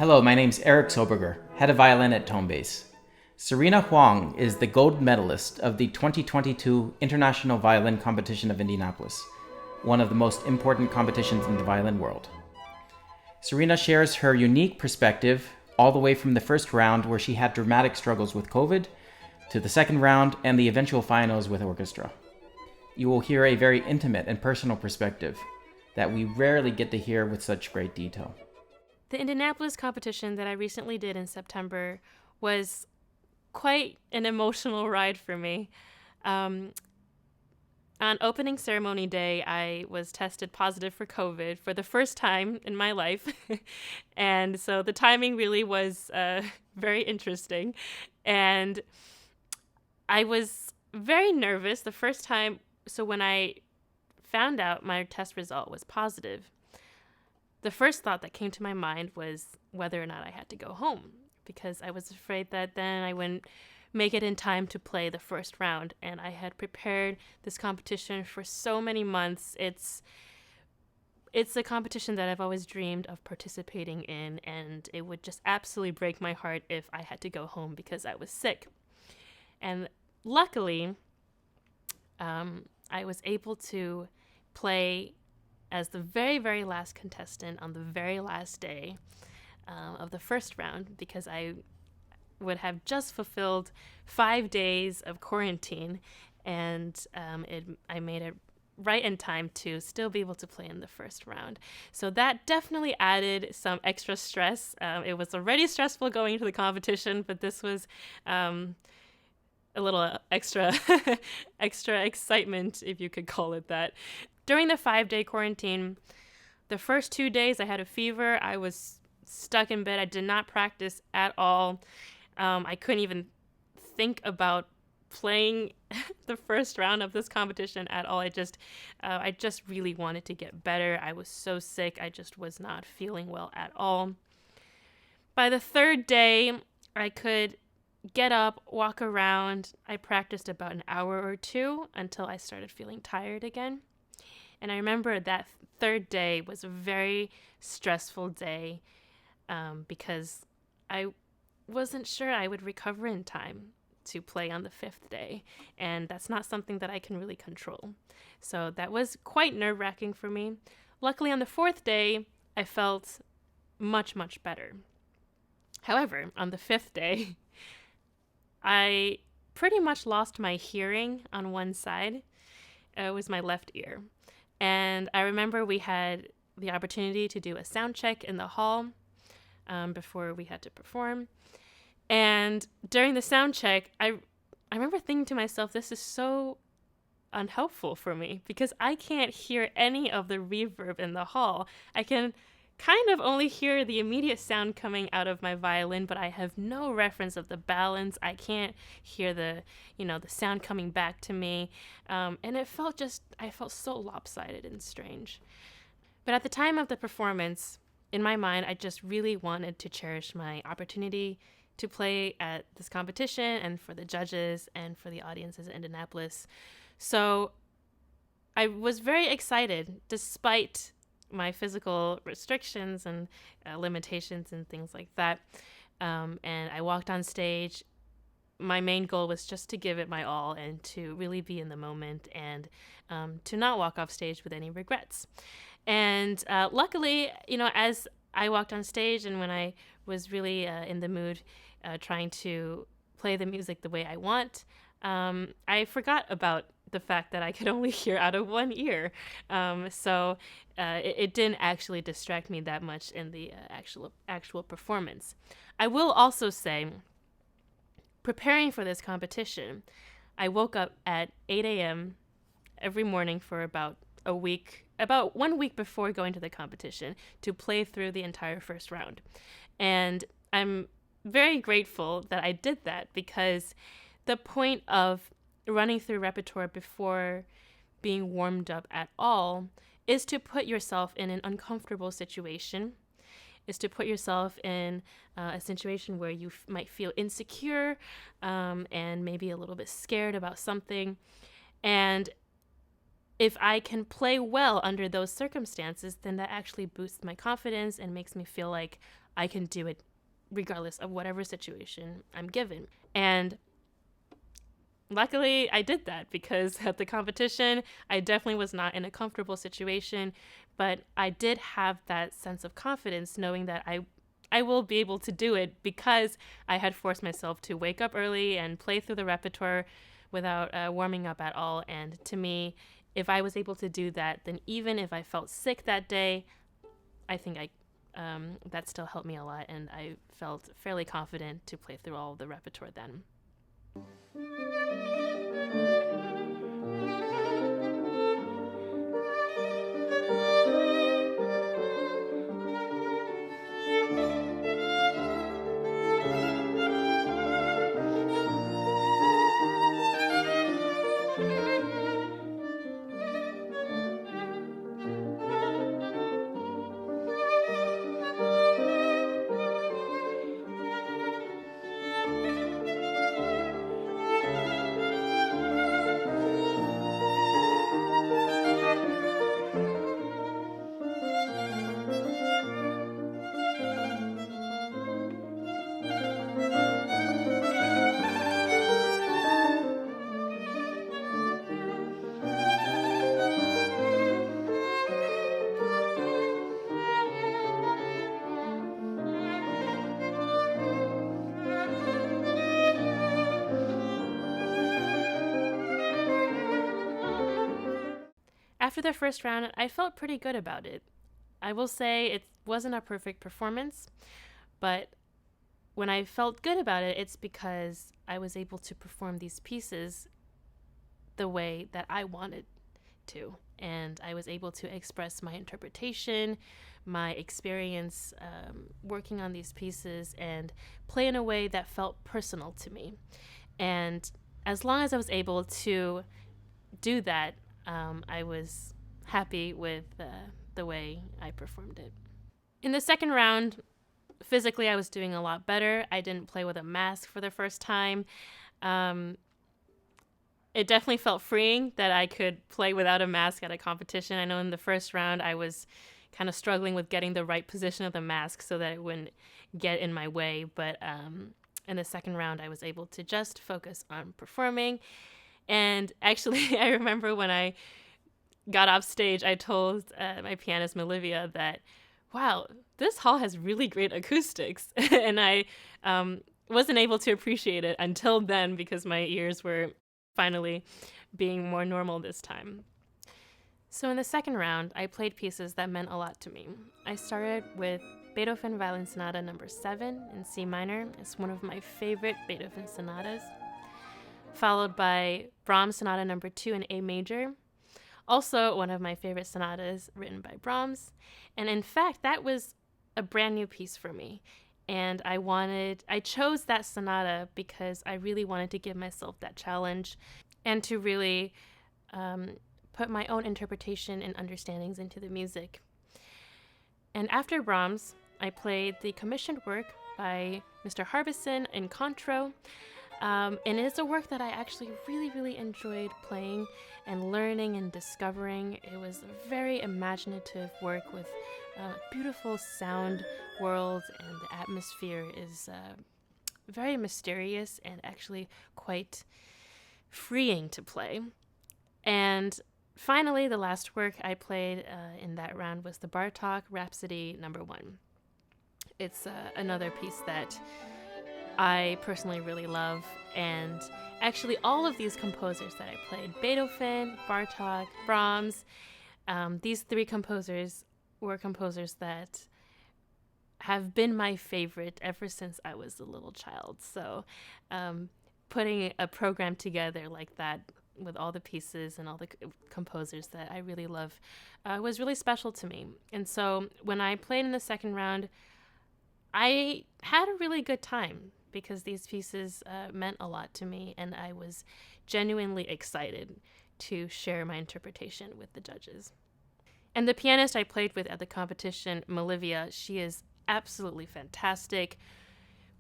Hello, my name's Eric Soberger, head of violin at Tonebase. Sirena Huang is the gold medalist of the 2022 International Violin Competition of Indianapolis, one of the most important competitions in the violin world. Sirena shares her unique perspective all the way from the first round, where she had dramatic struggles with COVID, to the second round and the eventual finals with orchestra. You will hear a very intimate and personal perspective that we rarely get to hear with such great detail. The Indianapolis competition that I recently did in September was quite an emotional ride for me. On opening ceremony day, I was tested positive for COVID for the first time in my life. And so the timing really was very interesting. And I was very nervous the first time. So when I found out my test result was positive, the first thought that came to my mind was whether or not I had to go home, because I was afraid that then I wouldn't make it in time to play the first round. And I had prepared this competition for so many months. It's a competition that I've always dreamed of participating in, and it would just absolutely break my heart if I had to go home because I was sick. And luckily, I was able to play as the very, very last contestant on the very last day of the first round, because I would have just fulfilled 5 days of quarantine, and I made it right in time to still be able to play in the first round. So that definitely added some extra stress. It was already stressful going into the competition, but this was a little extra extra excitement, if you could call it that. During the 5-day quarantine, the first 2 days I had a fever. I was stuck in bed. I did not practice at all. I couldn't even think about playing the first round of this competition at all. I just really wanted to get better. I was so sick. I just was not feeling well at all. By the third day, I could get up, walk around. I practiced about an hour or two until I started feeling tired again. And I remember that third day was a very stressful day because I wasn't sure I would recover in time to play on the fifth day. And that's not something that I can really control. So that was quite nerve-wracking for me. Luckily, on the fourth day, I felt much, much better. However, on the fifth day, I pretty much lost my hearing on one side. It was my left ear. And I remember we had the opportunity to do a sound check in the hall before we had to perform. And during the sound check, I remember thinking to myself, this is so unhelpful for me because I can't hear any of the reverb in the hall. I can kind of only hear the immediate sound coming out of my violin, but I have no reference of the balance. I can't hear the sound coming back to me. And I felt so lopsided and strange. But at the time of the performance, in my mind, I just really wanted to cherish my opportunity to play at this competition and for the judges and for the audiences in Indianapolis. So I was very excited, despite my physical restrictions and limitations and things like that. And I walked on stage. My main goal was just to give it my all and to really be in the moment and to not walk off stage with any regrets. And luckily, as I walked on stage and when I was really in the mood trying to play the music the way I want, I forgot about the fact that I could only hear out of one ear. So it didn't actually distract me that much in the actual performance. I will also say, preparing for this competition, I woke up at 8 a.m. every morning for about 1 week before going to the competition to play through the entire first round. And I'm very grateful that I did that, because the point of running through repertoire before being warmed up at all is to put yourself in an uncomfortable situation, is to put yourself in a situation where you might feel insecure and maybe a little bit scared about something. And if I can play well under those circumstances, then that actually boosts my confidence and makes me feel like I can do it regardless of whatever situation I'm given. And luckily, I did that, because at the competition, I definitely was not in a comfortable situation, but I did have that sense of confidence knowing that I will be able to do it, because I had forced myself to wake up early and play through the repertoire without warming up at all. And to me, if I was able to do that, then even if I felt sick that day, I think that still helped me a lot, and I felt fairly confident to play through all of the repertoire then. After the first round, I felt pretty good about it. I will say it wasn't a perfect performance, but when I felt good about it, it's because I was able to perform these pieces the way that I wanted to. And I was able to express my interpretation, my experience working on these pieces, and play in a way that felt personal to me. And as long as I was able to do that, I was happy with the way I performed it. In the second round, physically I was doing a lot better. I didn't play with a mask for the first time. It definitely felt freeing that I could play without a mask at a competition. I know in the first round I was kind of struggling with getting the right position of the mask so that it wouldn't get in my way. But in the second round, I was able to just focus on performing. And actually, I remember when I got off stage, I told my pianist, Olivia, that, wow, this hall has really great acoustics. And I wasn't able to appreciate it until then because my ears were finally being more normal this time. So in the second round, I played pieces that meant a lot to me. I started with Beethoven Violin Sonata No. 7 in C minor. It's one of my favorite Beethoven sonatas. Followed by Brahms Sonata No. 2 in A major. Also one of my favorite sonatas written by Brahms. And in fact, that was a brand new piece for me. And I chose that sonata because I really wanted to give myself that challenge and to really put my own interpretation and understandings into the music. And after Brahms, I played the commissioned work by Mr. Harbison in Concerto. And it's a work that I actually really, really enjoyed playing and learning and discovering. It was a very imaginative work with a beautiful sound world, and the atmosphere is very mysterious and actually quite freeing to play. And finally, the last work I played in that round was the Bartók Rhapsody No. 1. It's another piece that I personally really love, and actually all of these composers that I played, Beethoven, Bartók, Brahms, these three composers were composers that have been my favorite ever since I was a little child. So putting a program together like that with all the pieces and all the composers that I really love was really special to me. And so when I played in the second round, I had a really good time because these pieces meant a lot to me, and I was genuinely excited to share my interpretation with the judges. And the pianist I played with at the competition, Olivia, she is absolutely fantastic.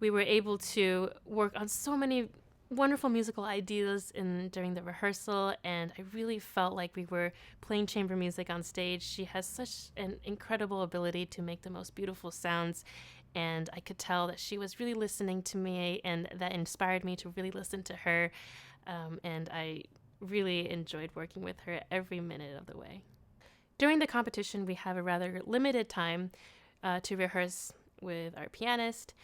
We were able to work on so many wonderful musical ideas during the rehearsal, and I really felt like we were playing chamber music on stage. She has such an incredible ability to make the most beautiful sounds, and I could tell that she was really listening to me, and that inspired me to really listen to her. And I really enjoyed working with her every minute of the way. During the competition, we have a rather limited time to rehearse with our pianist.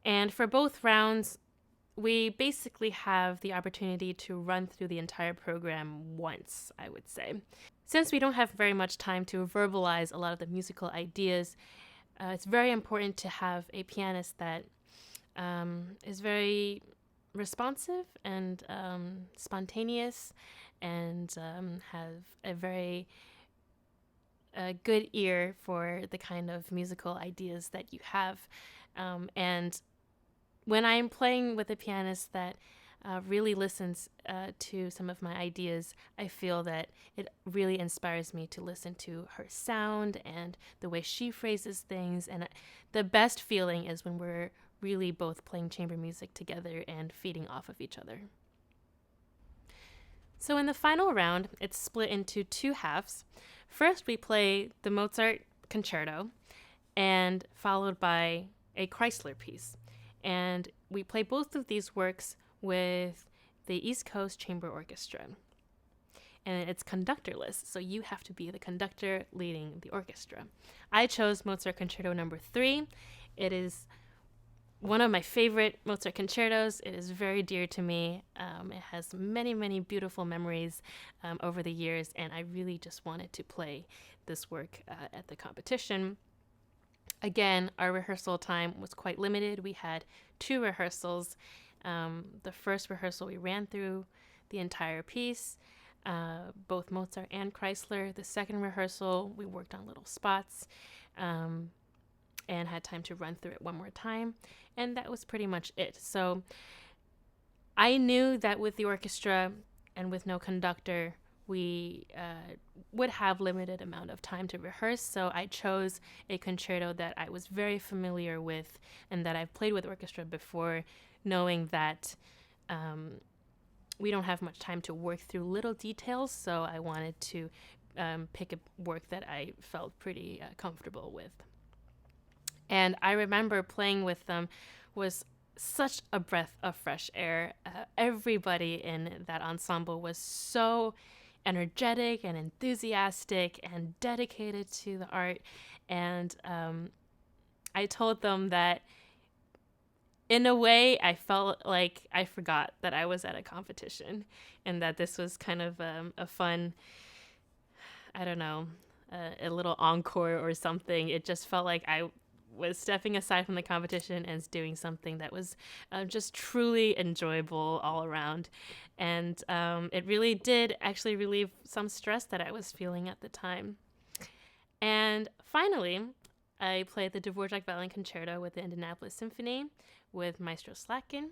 And for both rounds, we basically have the opportunity to run through the entire program once, I would say. Since we don't have very much time to verbalize a lot of the musical ideas, it's very important to have a pianist that is very responsive and spontaneous, and have a very good ear for the kind of musical ideas that you have. And when I'm playing with a pianist that really listens to some of my ideas, I feel that it really inspires me to listen to her sound and the way she phrases things. And the best feeling is when we're really both playing chamber music together and feeding off of each other. So in the final round, it's split into two halves. First, we play the Mozart Concerto, and followed by a Kreisler piece. And we play both of these works with the East Coast Chamber Orchestra. And it's conductorless, so you have to be the conductor leading the orchestra. I chose Mozart Concerto No. 3. It is one of my favorite Mozart concertos. It is very dear to me. It has many, many beautiful memories over the years, and I really just wanted to play this work at the competition. Again, our rehearsal time was quite limited. We had 2 rehearsals. The first rehearsal, we ran through the entire piece, both Mozart and Kreisler. The second rehearsal, we worked on little spots and had time to run through it one more time. And that was pretty much it. So I knew that with the orchestra and with no conductor, we would have limited amount of time to rehearse, so I chose a concerto that I was very familiar with and that I've played with orchestra before, knowing that we don't have much time to work through little details, so I wanted to pick a work that I felt pretty comfortable with. And I remember playing with them was such a breath of fresh air. Everybody in that ensemble was so energetic and enthusiastic and dedicated to the art. And I told them that in a way I felt like I forgot that I was at a competition, and that this was kind of a fun, I don't know, a little encore or something. It just felt like I was stepping aside from the competition and doing something that was just truly enjoyable all around. And it really did actually relieve some stress that I was feeling at the time. And finally, I played the Dvorak Violin Concerto with the Indianapolis Symphony with Maestro Slatkin.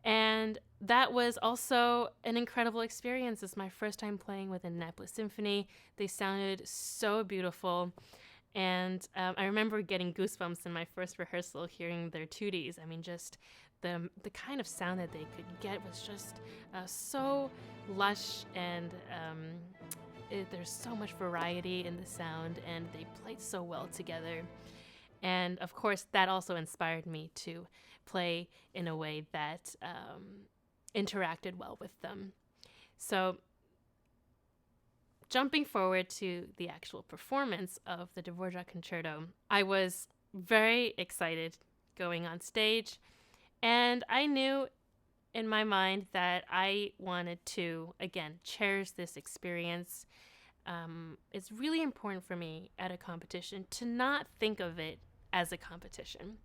And that was also an incredible experience. It's my first time playing with Indianapolis Symphony. They sounded so beautiful. And I remember getting goosebumps in my first rehearsal hearing their tutti. I mean, just the kind of sound that they could get was just so lush, and there's so much variety in the sound, and they played so well together. And of course, that also inspired me to play in a way that interacted well with them. So jumping forward to the actual performance of the Dvorak Concerto, I was very excited going on stage, and I knew in my mind that I wanted to, again, cherish this experience. It's really important for me at a competition to not think of it as a competition.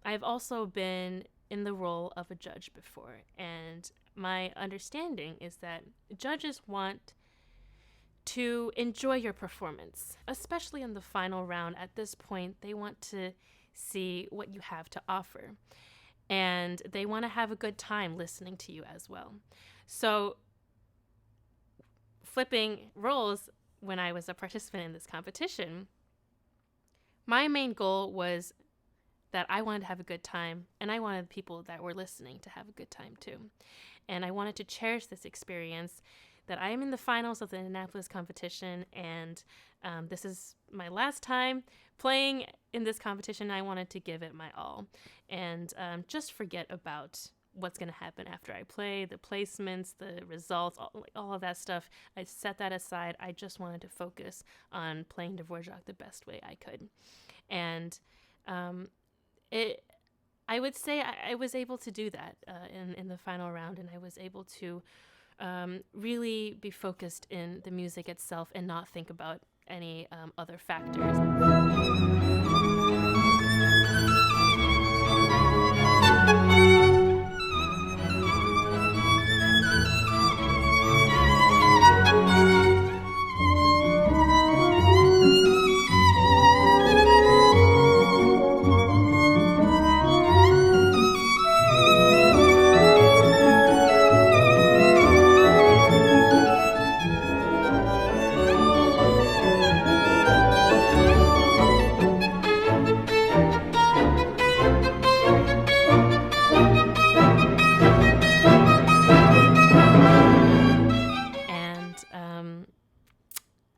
I've also been in the role of a judge before, and my understanding is that judges want to enjoy your performance, especially in the final round. At this point, they want to see what you have to offer, and they want to have a good time listening to you as well. So flipping roles, when I was a participant in this competition, my main goal was that I wanted to have a good time, and I wanted people that were listening to have a good time too. And I wanted to cherish this experience that I am in the finals of the Indianapolis competition, and this is my last time playing in this competition. I wanted to give it my all and just forget about what's going to happen after I play, the placements, the results, all of that stuff. I set that aside. I just wanted to focus on playing Dvorak the best way I could. And I would say I was able to do that in the final round, and I was able to really be focused in the music itself and not think about any other factors.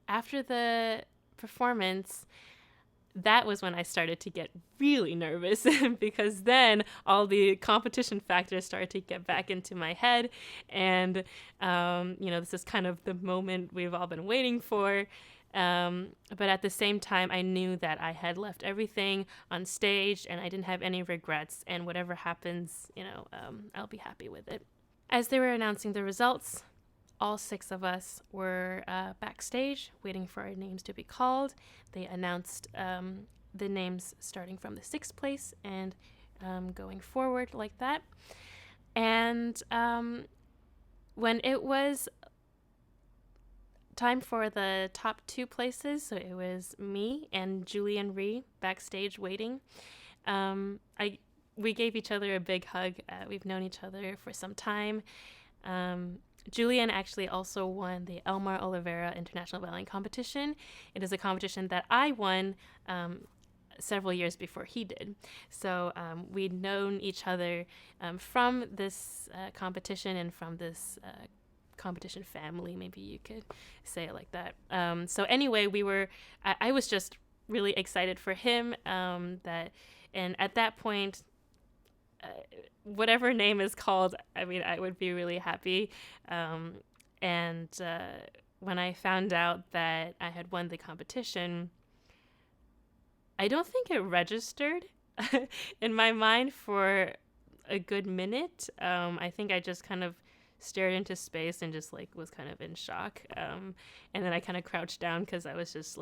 After the performance, that was when I started to get really nervous because then all the competition factors started to get back into my head. And, this is kind of the moment we've all been waiting for. But at the same time, I knew that I had left everything on stage and I didn't have any regrets. And whatever happens, I'll be happy with it. As they were announcing the results, all 6 of us were backstage waiting for our names to be called. They announced the names starting from the 6th place and going forward like that. And when it was time for the top 2 places, so it was me and Julian Rhee backstage waiting, we gave each other a big hug. We've known each other for some time. Julian actually also won the Elmar Oliveira International Violin Competition. It is a competition that I won several years before he did. So we'd known each other from this competition and from this competition family, maybe you could say it like that. So anyway, I was just really excited for him and at that point, whatever name is called, I would be really happy. And when I found out that I had won the competition, I don't think it registered in my mind for a good minute. I think I just kind of stared into space and just was kind of in shock. And then I kind of crouched down because I was just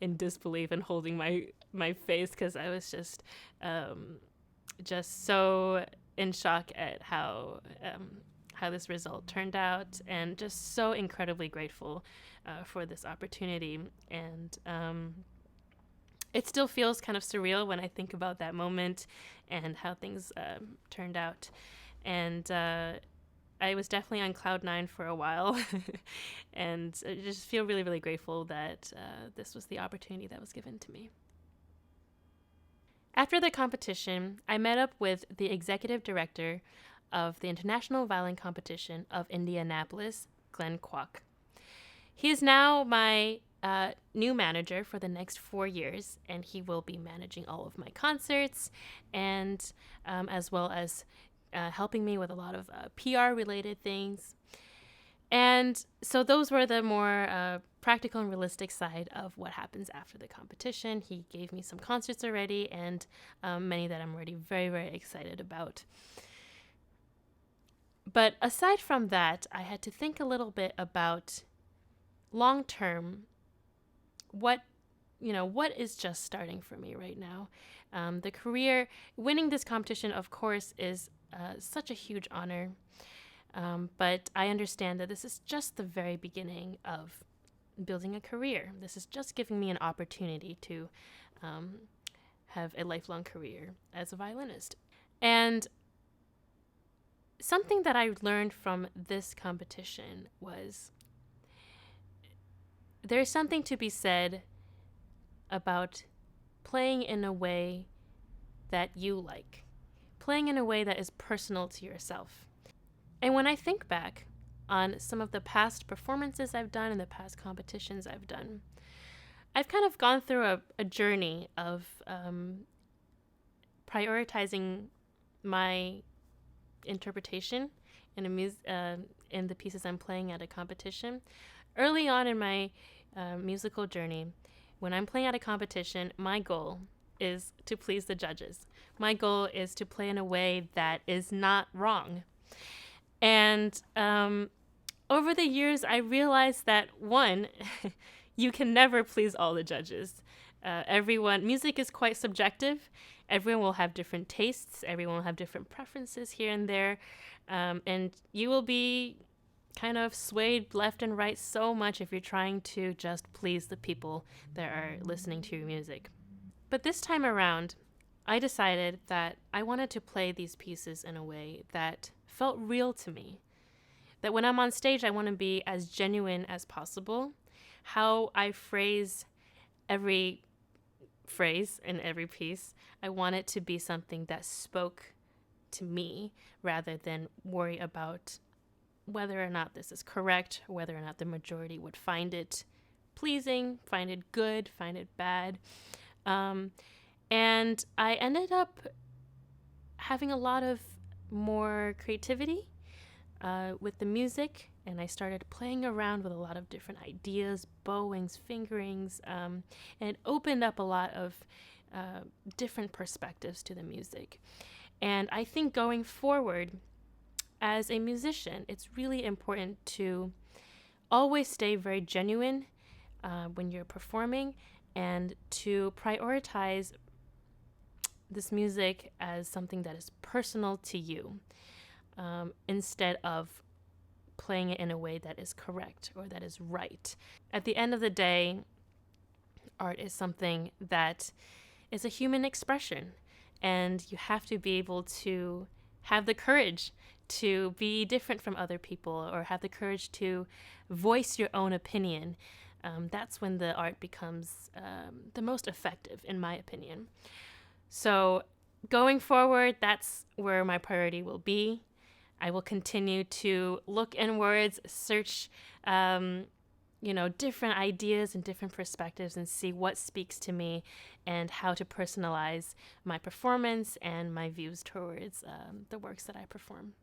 in disbelief and holding my face because I was just so in shock at how this result turned out, and just so incredibly grateful for this opportunity. And it still feels kind of surreal when I think about that moment and how things turned out. And I was definitely on cloud 9 for a while, and I just feel really, really grateful that this was the opportunity that was given to me. After the competition, I met up with the executive director of the International Violin Competition of Indianapolis, Glenn Kwok. He is now my new manager for the next 4 years, and he will be managing all of my concerts and as well as helping me with a lot of PR-related things. And so those were the more practical and realistic side of what happens after the competition. He gave me some concerts already, and many that I'm already very, very excited about. But aside from that, I had to think a little bit about long-term, what is just starting for me right now. The career, winning this competition, of course, is such a huge honor. But I understand that this is just the very beginning of building a career. This is just giving me an opportunity to have a lifelong career as a violinist. And something that I learned from this competition was there's something to be said about playing in a way that you like, playing in a way that is personal to yourself. And when I think back on some of the past performances I've done and the past competitions I've done. I've kind of gone through a journey of prioritizing my interpretation in the pieces I'm playing at a competition. Early on in my musical journey, when I'm playing at a competition, my goal is to please the judges. My goal is to play in a way that is not wrong. And over the years, I realized that, one, you can never please all the judges. Music is quite subjective. Everyone will have different tastes. Everyone will have different preferences here and there. And you will be kind of swayed left and right so much if you're trying to just please the people that are listening to your music. But this time around, I decided that I wanted to play these pieces in a way that felt real to me. That when I'm on stage, I want to be as genuine as possible. How I phrase every phrase in every piece, I want it to be something that spoke to me rather than worry about whether or not this is correct, or whether or not the majority would find it pleasing, find it good, find it bad. And I ended up having a lot of more creativity with the music, and I started playing around with a lot of different ideas, bowings, fingerings, and it opened up a lot of different perspectives to the music. And I think going forward, as a musician, it's really important to always stay very genuine when you're performing, and to prioritize this music as something that is personal to you, instead of playing it in a way that is correct or that is right. At the end of the day, art is something that is a human expression, and you have to be able to have the courage to be different from other people, or have the courage to voice your own opinion. That's when the art becomes the most effective, in my opinion. So going forward, that's where my priority will be. I will continue to look inwards, search, different ideas and different perspectives, and see what speaks to me and how to personalize my performance and my views towards the works that I perform.